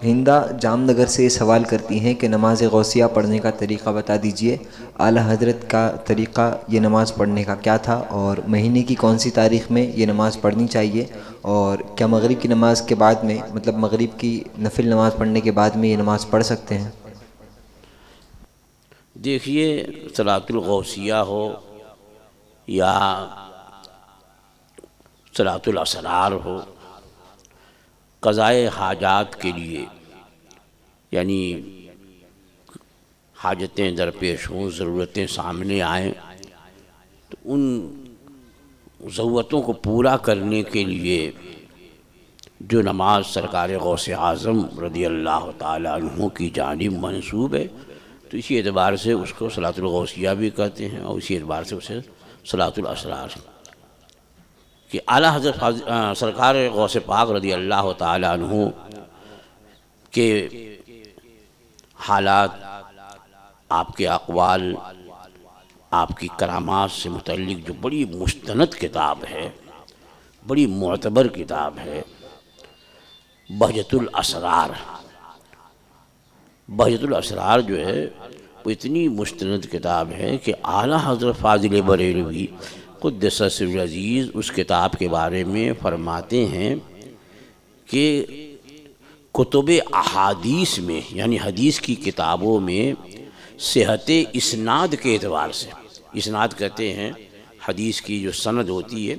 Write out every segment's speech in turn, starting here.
ہندا جام نگر سے سوال کرتی ہیں کہ نماز غوثیہ پڑھنے کا طریقہ بتا دیجئے۔ اعلیٰ حضرت کا طریقہ یہ نماز پڑھنے کا کیا تھا، اور مہینے کی کون سی تاریخ میں یہ نماز پڑھنی چاہیے، اور کیا مغرب کی نماز کے بعد میں، مطلب مغرب کی نفل نماز پڑھنے کے بعد میں یہ نماز پڑھ سکتے ہیں؟ دیکھیے، صلاۃ الغوثیہ ہو یا صلاۃ الاسرار ہو، قضائے حاجات کے لیے، یعنی حاجتیں درپیش ہوں، ضرورتیں سامنے آئیں، تو ان ضرورتوں کو پورا کرنے کے لیے جو نماز سرکار غوث اعظم رضی اللہ تعالیٰ عنہ کی جانب منسوب ہے، تو اسی اعتبار سے اس کو صلاۃ الغوثیہ بھی کہتے ہیں، اور اسی اعتبار سے اسے صلاۃ الاسرار، کہ اعلیٰ حضرت سرکار غوث پاک رضی اللہ تعالیٰ عنہ کے حالات، آپ کے اقوال، آپ کی کرامات سے متعلق جو بڑی مستند کتاب ہے، بڑی معتبر کتاب ہے، بہجت الاسرار۔ بہجت الاسرار جو ہے وہ اتنی مستند کتاب ہے کہ اعلیٰ حضرت فاضل بریلوی قدس سرہ العزیز اس کتاب کے بارے میں فرماتے ہیں کہ کتب احادیث میں، یعنی حدیث کی کتابوں میں، صحت اسناد کے اعتبار سے، اسناد کہتے ہیں حدیث کی جو سند ہوتی ہے،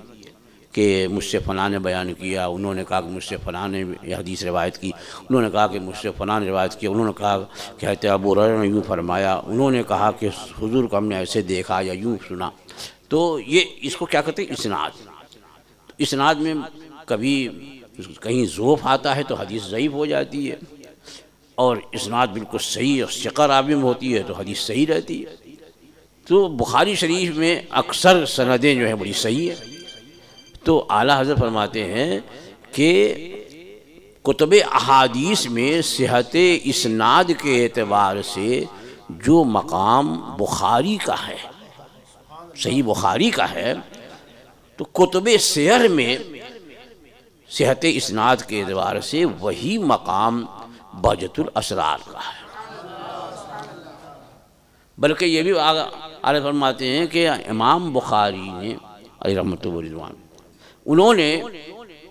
کہ مجھ سے فلاں نے بیان کیا، انہوں نے کہا کہ مجھ سے فلاں نے یہ حدیث روایت کی، انہوں نے کہا کہ مجھ سے فلاں نے روایت کی، انہوں نے کہا کہ ابو ہریرہ نے یوں فرمایا، انہوں نے کہا کہ حضور کو ہم نے ایسے دیکھا یا یوں سنا، تو یہ اس کو کیا کہتے ہیں؟ اسناد۔ اسناد میں کبھی کہیں ضعف آتا ہے تو حدیث ضعیف ہو جاتی ہے، اور اسناد بالکل صحیح اور ثقہ راوی میں ہوتی ہے تو حدیث صحیح رہتی ہے۔ تو بخاری شریف میں اکثر سندیں جو ہیں بڑی صحیح ہیں۔ تو اعلیٰ حضرت فرماتے ہیں کہ کتب احادیث میں صحت اسناد کے اعتبار سے جو مقام بخاری کا ہے، صحیح بخاری کا ہے، تو کتب سیر میں صحت اسناد کے اعتبار سے وہی مقام بہجت الاسرار کا ہے۔ بلکہ یہ بھی اعلیٰ فرماتے ہیں کہ امام بخاری نے علیہ رحمۃ و رضوان، انہوں نے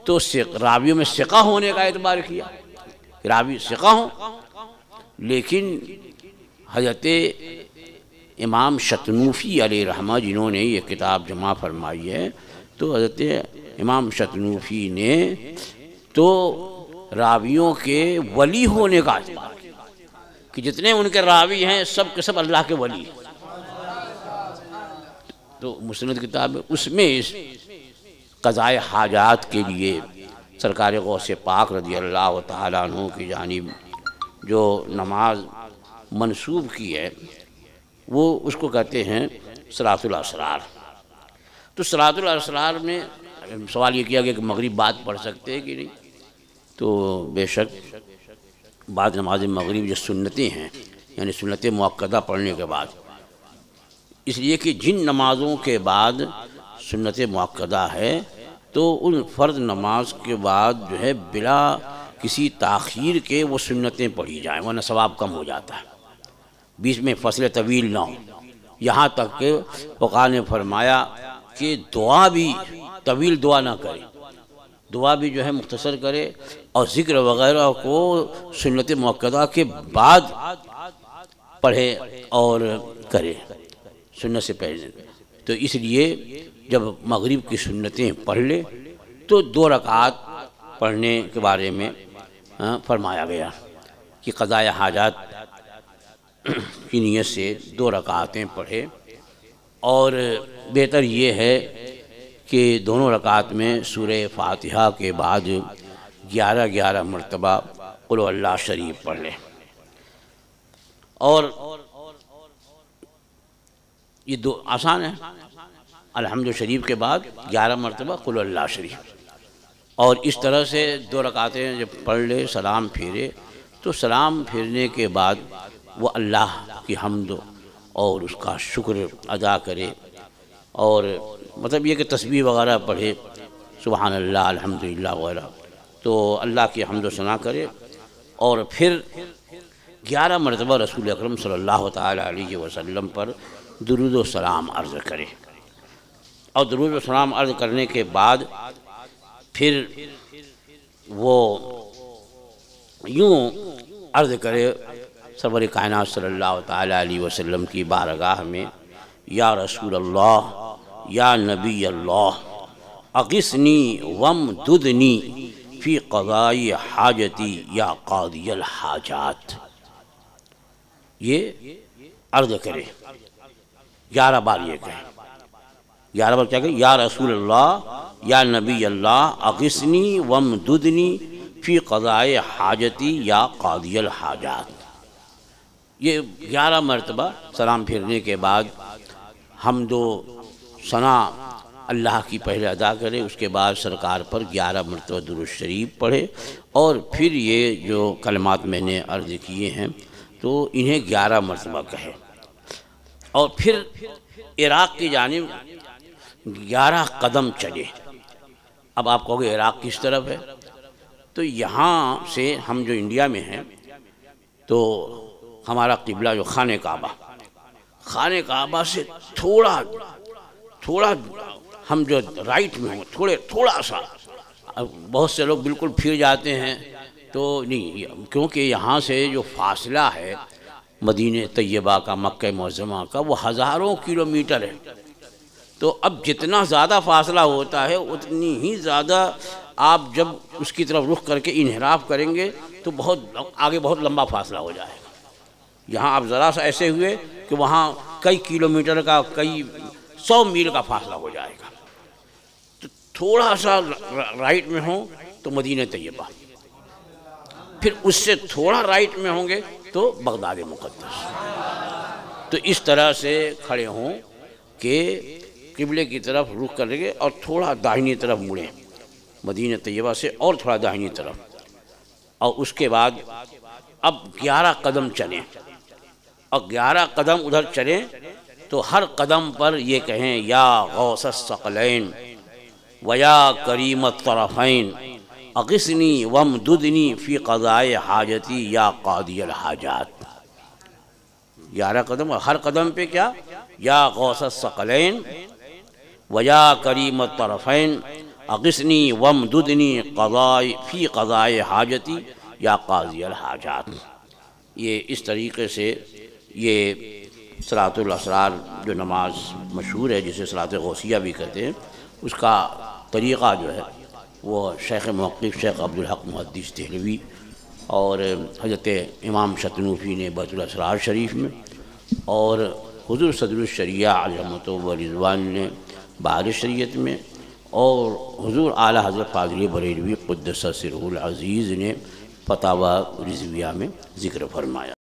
تو راویوں میں ثقہ ہونے کا اعتبار کیا، راوی ثقہ ہوں، لیکن حضرت امام شتنوفی علیہ رحمہ جنہوں نے یہ کتاب جمع فرمائی ہے، تو حضرت امام شتنوفی نے تو راویوں کے ولی ہونے کا اعتبار کیا، کہ جتنے ان کے راوی ہیں سب کے سب اللہ کے ولی ہیں۔ تو مسند کتاب اس میں قضائے حاجات کے لیے سرکار غوث پاک رضی اللہ تعالیٰ عنہ کی جانب جو نماز منسوب کی ہے، وہ اس کو کہتے ہیں صلاۃ الاسرار۔ تو صلاۃ الاسرار میں سوال یہ کیا گیا کہ مغرب بعد پڑھ سکتے ہیں کہ نہیں، تو بے شک بعد نماز مغرب جو سنتیں ہیں، یعنی سنت مؤکدہ پڑھنے کے بعد، اس لیے کہ جن نمازوں کے بعد سنت مؤکدہ ہے تو ان فرض نماز کے بعد جو ہے بلا کسی تاخیر کے وہ سنتیں پڑھی جائیں، ورنہ ثواب کم ہو جاتا ہے، بیچ میں فصل طویل نہ ہو۔ یہاں تک کہ فقہا نے فرمایا کہ دعا بھی طویل دعا نہ کرے، دعا بھی جو ہے مختصر کرے، اور ذکر وغیرہ کو سنت مؤکدہ کے بعد پڑھے اور کرے، سنت سے پہلے۔ تو اس لیے جب مغرب کی سنتیں پڑھ لے تو 2 رکعات پڑھنے کے بارے میں فرمایا گیا کہ قضاء حاجات کی نیت سے 2 رکعتیں پڑھے، اور بہتر یہ ہے کہ دونوں رکعات میں سورہ فاتحہ کے بعد 11 مرتبہ قل هو اللہ شریف پڑھ لے، اور یہ 2 آسان ہے، الحمد شریف کے بعد 11 مرتبہ قل اللہ شریف، اور اس طرح سے 2 رکعتیں جب پڑھ لے، سلام پھیرے، تو سلام پھیرنے کے بعد وہ اللہ کی حمد اور اس کا شکر ادا کرے، اور مطلب یہ کہ تسبیح وغیرہ پڑھے، سبحان اللہ الحمدللہ وغیرہ، تو اللہ کی حمد و ثنا کرے، اور پھر 11 مرتبہ رسول اکرم صلی اللہ تعالیٰ علیہ وسلم پر درود و سلام عرض کرے، اور درود و سلام عرض کرنے کے بعد پھر وہ یوں عرض کرے سرور کائنات صلی اللہ تعالیٰ علیہ وسلم کی بارگاہ میں، یا رسول اللہ، یا نبی اللہ، اغثنی وامددنی فی قضاء حاجتی یا قاضی الحاجات. یہ عرض کرے 11 بار، یہ کہے 11 بار کیا کہ یا رسول اللہ، یا نبی اللہ، اغثنی وامددنی فی قضاء حاجتی یا قاضی الحاجات. یہ 11 مرتبہ سلام پھیرنے کے بعد حمد و ثنا اللہ کی پہلے ادا کرے، اس کے بعد سرکار پر 11 مرتبہ درود شریف پڑھے، اور پھر یہ جو کلمات میں نے عرض کیے ہیں تو انہیں 11 مرتبہ کہے، اور پھر عراق کی جانب 11 قدم چلے. اب آپ کہو گے عراق کس طرف ہے؟ تو یہاں سے ہم جو انڈیا میں ہیں تو ہمارا قبلہ جو خانہ کعبہ سے تھوڑا ہم جو رائٹ میں ہوں، تھوڑا سا، بہت سے لوگ بالکل پھر جاتے ہیں تو نہیں، کیونکہ یہاں سے جو فاصلہ ہے مدینہ طیبہ کا، مکہ معظمہ کا، وہ ہزاروں کلومیٹر ہے. تو اب جتنا زیادہ فاصلہ ہوتا ہے اتنی ہی زیادہ آپ جب اس کی طرف رخ کر کے انحراف کریں گے تو آگے بہت لمبا فاصلہ ہو جائے گا. یہاں آپ ذرا سا ایسے ہوئے کہ وہاں کئی کلومیٹر کا، کئی 100 میل کا فاصلہ ہو جائے گا. تو تھوڑا سا رائٹ میں ہوں تو مدینہ طیبہ، پھر اس سے تھوڑا رائٹ میں ہوں گے تو بغداد مقدس. تو اس طرح سے کھڑے ہوں کہ قبلے کی طرف رخ کر لیں اور تھوڑا داہنی طرف مڑیں مدینہ طیبہ سے، اور تھوڑا داہنی طرف، اور اس کے بعد اب 11 قدم چلیں، اور 11 قدم ادھر چلیں تو ہر قدم پر یہ کہیں یا غوث الثقلین و یا کریم الطرفین اغثنی وامددنی فی قضاء حاجتی یا قاضی الحاجات. 11 قدم، اور ہر قدم پہ کیا؟ یا غوث الثقلین و یا کریم الطرفین اغثنی وامددنی فی قضاء حاجتی یا قاضی الحاجات. یہ اس طریقے سے یہ صلاۃ الاسرار جو نماز مشہور ہے، جسے صلاۃ غوثیہ بھی کہتے ہیں، اس کا طریقہ جو ہے وہ شیخ موقف شیخ عبدالحق محدث دہلوی اور حضرت امام شتنوفی نے بیت الاسرار شریف میں، اور حضور صدر الشریعہ علیہ رحمۃ و رضوان نے بہار شریعت میں، اور حضور اعلیٰ حضرت فاضل بریلوی قدس سرہ العزیز نے فتاوی رضویہ میں ذکر فرمایا.